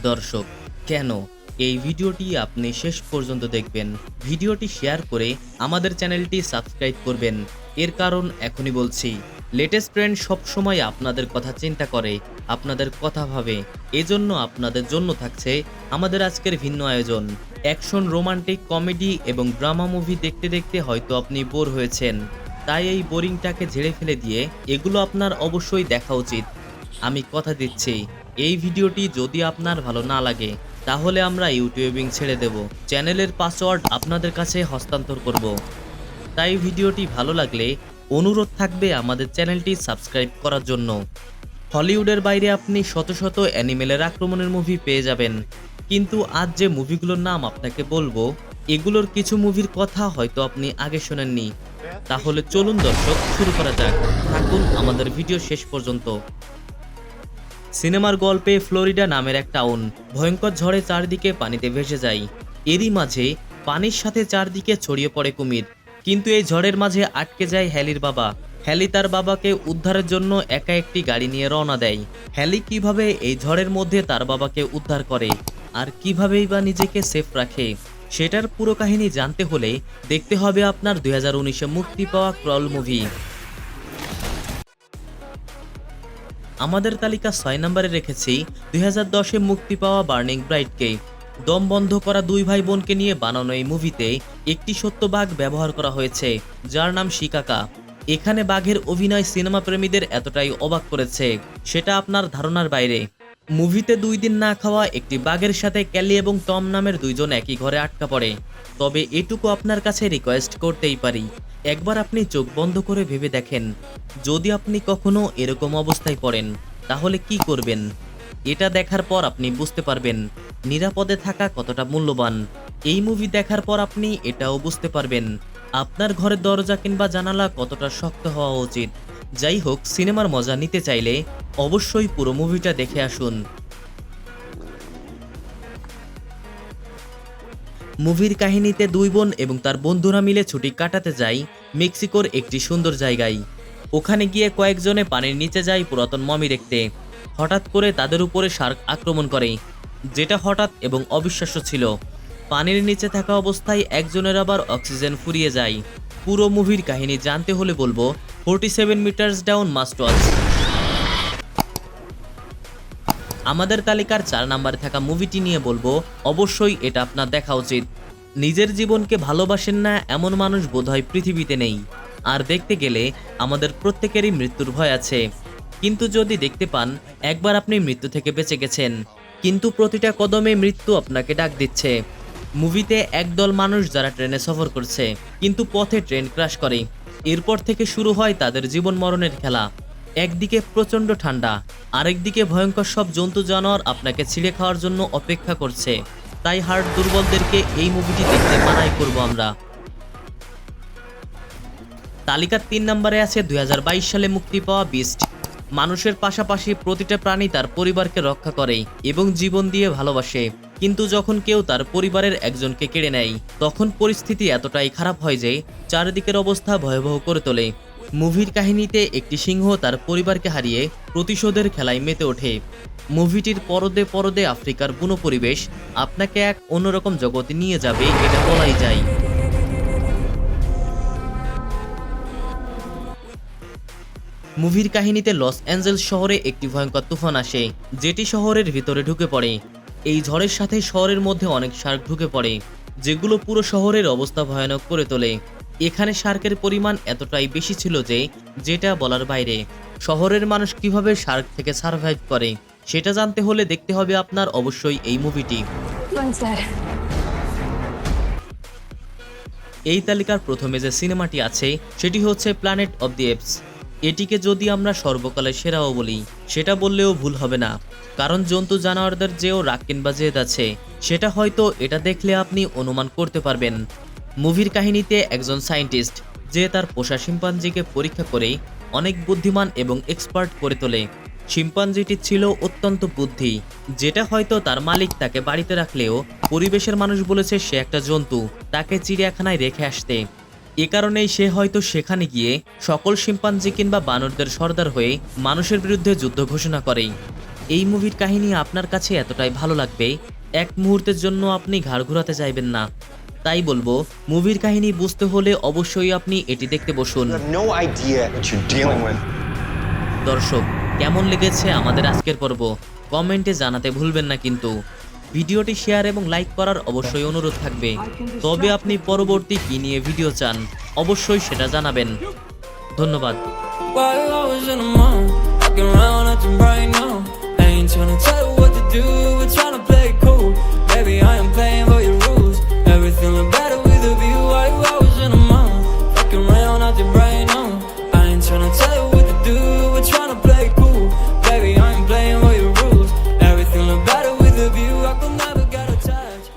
দর্শক, কেন এই ভিডিওটি আপনি শেষ পর্যন্ত দেখবেন। ভিডিওটি শেয়ার করে আমাদের চ্যানেলটি সাবস্ক্রাইব করবেন। এর কারণ এখনই বলছি, লেটেস্ট ট্রেন্ড সবসময় আপনাদের কথা চিন্তা করে, আপনাদের কথা ভাবে। এজন্য আপনাদের জন্য থাকছে আমাদের আজকের ভিন্ন আয়োজন। অ্যাকশন, রোমান্টিক, কমেডি এবং ড্রামা মুভি দেখতে দেখতে হয়তো আপনি বোর হয়েছেন, তাই এই বোরিংটাকে ঝেড়ে ফেলে দিয়ে এগুলো আপনার অবশ্যই দেখা উচিত। আমি কথা দিচ্ছি, এই ভিডিওটি যদি আপনার ভালো না লাগে তাহলে আমরা ইউটিউবিং ছেড়ে দেব, চ্যানেলের পাসওয়ার্ড আপনাদের কাছে হস্তান্তর করব। তাই ভিডিওটি ভালো লাগলে অনুরোধ থাকবে আমাদের চ্যানেলটি সাবস্ক্রাইব করার জন্য। হলিউডের বাইরে আপনি শত শত অ্যানিমেলের আক্রমণের মুভি পেয়ে যাবেন, কিন্তু আজ যে মুভিগুলোর নাম আপনাকে বলবো, এগুলোর কিছু মুভির কথা হয়তো আপনি আগে শোনেননি। তাহলে চলুন দর্শক, শুরু করা যাক। থাকুন আমাদের ভিডিও শেষ পর্যন্ত। সিনেমার গল্পে ফ্লোরিডা নামের এক টাউন ভয়ঙ্কর ঝড়ে চারদিকে পানিতে ভেসে যায়। এরই মাঝে পানির সাথে চারদিকে ছড়িয়ে পড়ে কুমির। কিন্তু এই ঝড়ের মাঝে আটকে যায় হ্যালির বাবা। হ্যালি তার বাবাকে উদ্ধারের জন্য একা একটি গাড়ি নিয়ে রওনা দেয়। হ্যালি কিভাবে এই ঝড়ের মধ্যে তার বাবাকে উদ্ধার করে আর কিভাবেই বা নিজেকে সেফ রাখে, সেটার পুরো কাহিনী জানতে হলে দেখতে হবে আপনার 2019-এ মুক্তি পাওয়া ক্রল মুভি। আমাদের তালিকা 6 নম্বরে রেখেছি 2010-এ মুক্তি পাওয়া বার্নিং ব্রাইটকে। দম বন্ধ করা দুই ভাই বোনকে নিয়ে বানানো এই মুভিতে একটি সত্য বাঘ ব্যবহার করা হয়েছে, যার নাম শিকাকা। এখানে বাঘের অভিনয় সিনেমা প্রেমীদের এতটাই অবাক করেছে, সেটা আপনার ধারণার বাইরে। মুভিতে 2 দিন না খাওয়া একটি বাঘের সাথে ক্যালি এবং টম নামের দুইজন একই ঘরে আটকা পড়ে। তবে এটুকু আপনার কাছে রিকোয়েস্ট করতেই পারি, একবার আপনি চোখ বন্ধ করে ভেবে দেখেন, যদি আপনি কখনো এরকম অবস্থায় পড়েন তাহলে কি করবেন। এটা দেখার পর আপনি বুঝতে পারবেন নিরাপদে থাকা কতটা মূল্যবান। এই মুভি দেখার পর আপনি এটাও বুঝতে পারবেন আপনার ঘরের দরজা কিংবা জানালা কতটা শক্ত হওয়া উচিত। যাই হোক, সিনেমার মজা নিতে চাইলে অবশ্যই পুরো মুভিটা দেখে আসুন। মুভির কাহিনীতে দুই বোন এবং তার বন্ধুরা মিলে ছুটি কাটাতে যায় মেক্সিকোর একটি সুন্দর জায়গায়। ওখানে গিয়ে কয়েকজনে পানির নিচে যায় পুরাতন মমি দেখতে। হঠাৎ করে তাদের উপরে শার্ক আক্রমণ করে, যেটা হঠাৎ এবং অবিশ্বাস্য ছিল। পানির নিচে থাকা অবস্থায় একজনের আবার অক্সিজেন ফুরিয়ে যায়। পুরো মুভির কাহিনী জানতে হলে বলবো 47 মিটার্স ডাউন মাস্ট ওয়াচ। আমাদের তালিকার 4 নম্বরে থাকা মুভিটি নিয়ে বলবো, অবশ্যই এটা আপনার দেখা উচিত। নিজের জীবনকে ভালোবাসেন না এমন মানুষ বোধহয় পৃথিবীতে নেই। আর দেখতে গেলে আমাদের প্রত্যেকেরই মৃত্যুর ভয় আছে, কিন্তু যদি দেখতে পান একবার আপনি মৃত্যু থেকে বেঁচে গেছেন, কিন্তু প্রতিটা কদমে মৃত্যু আপনাকে ডাক দিচ্ছে। মুভিতে একদল মানুষ যারা ট্রেনে সফর করছে, কিন্তু পথে ট্রেন ক্র্যাশ করে। এরপর থেকে শুরু হয় তাদের জীবন মরণের খেলা। একদিকে প্রচণ্ড ঠান্ডা, আরেকদিকে ভয়ঙ্কর সব জন্তু জানোয়ার আপনাকে ছিঁড়ে খাওয়ার জন্য অপেক্ষা করছে। তাই হার্ট দুর্বলদেরকে এই মুভিটি দেখতে মানাই করব আমরা। তালিকার 3 নম্বরে আছে 2022 সালে মুক্তি পাওয়া বিস্ট। মানুষের পাশাপাশি প্রতিটা প্রাণী তার পরিবারকে রক্ষা করে এবং জীবন দিয়ে ভালোবাসে, কিন্তু যখন কেউ তার পরিবারের একজনকে কেড়ে নেয় তখন পরিস্থিতি এতটাই খারাপ হয় যে চারিদিকের অবস্থা ভয়াবহ করে তোলে। মুভির কাহিনীতে একটি সিংহ তার পরিবারকে হারিয়ে প্রতিশোধের খেলায় মেতে ওঠে। মুভিটির পরদে পরদে আফ্রিকার বুনো পরিবেশ আপনাকে এক অন্যরকম জগতে নিয়ে যাবে, এটা বলাই যায়। মুভির কাহিনীতে লস অ্যাঞ্জেলস শহরে একটি ভয়ঙ্কর তুফান আসে, যেটি শহরের ভিতরে ঢুকে পড়ে। এই ঝড়ের সাথে শহরের মধ্যে অনেক শার্ক ঢুকে পড়ে, যেগুলো পুরো শহরের অবস্থা ভয়ানক করে তোলে। এখানে শার্কের পরিমাণ এতটাই বেশি ছিল যে যেটা বলার বাইরে। শহরের মানুষ কিভাবে শার্ক থেকে সার্ভাইভ করে সেটা জানতে হলে দেখতে হবে আপনার অবশ্যই এই মুভিটি। এই তালিকার প্রথমে যে সিনেমাটি আছে সেটি হচ্ছে প্ল্যানেট অব দি এপস। এটিকে যদি আমরা সর্বকালের সেরাও বলি সেটা বললেও ভুল হবে না, কারণ জন্তু জানোয়ারদের যেও রাগ কিংবা জেদ আছে সেটা হয়তো এটা দেখলে আপনি অনুমান করতে পারবেন। মুভির কাহিনীতে একজন সায়েন্টিস্ট যে তার পোষা শিম্পাঞ্জিকে পরীক্ষা করে অনেক বুদ্ধিমান এবং এক্সপার্ট করে তোলে। শিম্পাঞ্জিটি ছিল অত্যন্ত বুদ্ধি, যেটা হয়তো তার মালিক তাকে বাড়িতে রাখলেও পরিবেশের মানুষ বলেছে সে একটা জন্তু, তাকে চিড়িয়াখানায় রেখে আসতে। এ কারণেই সে হয়তো সেখানে গিয়ে সকল শিম্পাঞ্জি কিংবা বানরদের সর্দার হয়ে মানুষের বিরুদ্ধে যুদ্ধ ঘোষণা করে। এই মুভির কাহিনী আপনার কাছে এতটাই ভালো লাগবে, এক মুহূর্তের জন্য আপনি ঘাড় ঘোরাতে চাইবেন না। তাই বলবো, মুভির কাহিনী বুঝতে হলে অবশ্যই আপনি এটি দেখতে বসুন। You have no idea what you're dealing with. দর্শক, কেমন লেগেছে আমাদের আজকের পর্ব কমেন্টে জানাতে ভুলবেন না কিন্তু। ভিডিওটি শেয়ার এবং লাইক করার অবশ্যই অনুরোধ থাকবে। তবে আপনি পরবর্তী কি নিয়ে ভিডিও চান অবশ্যই সেটা জানাবেন। ধন্যবাদ। While I was in the mall, walking around acting right now. I ain't tryna tell you what to do, we're tryna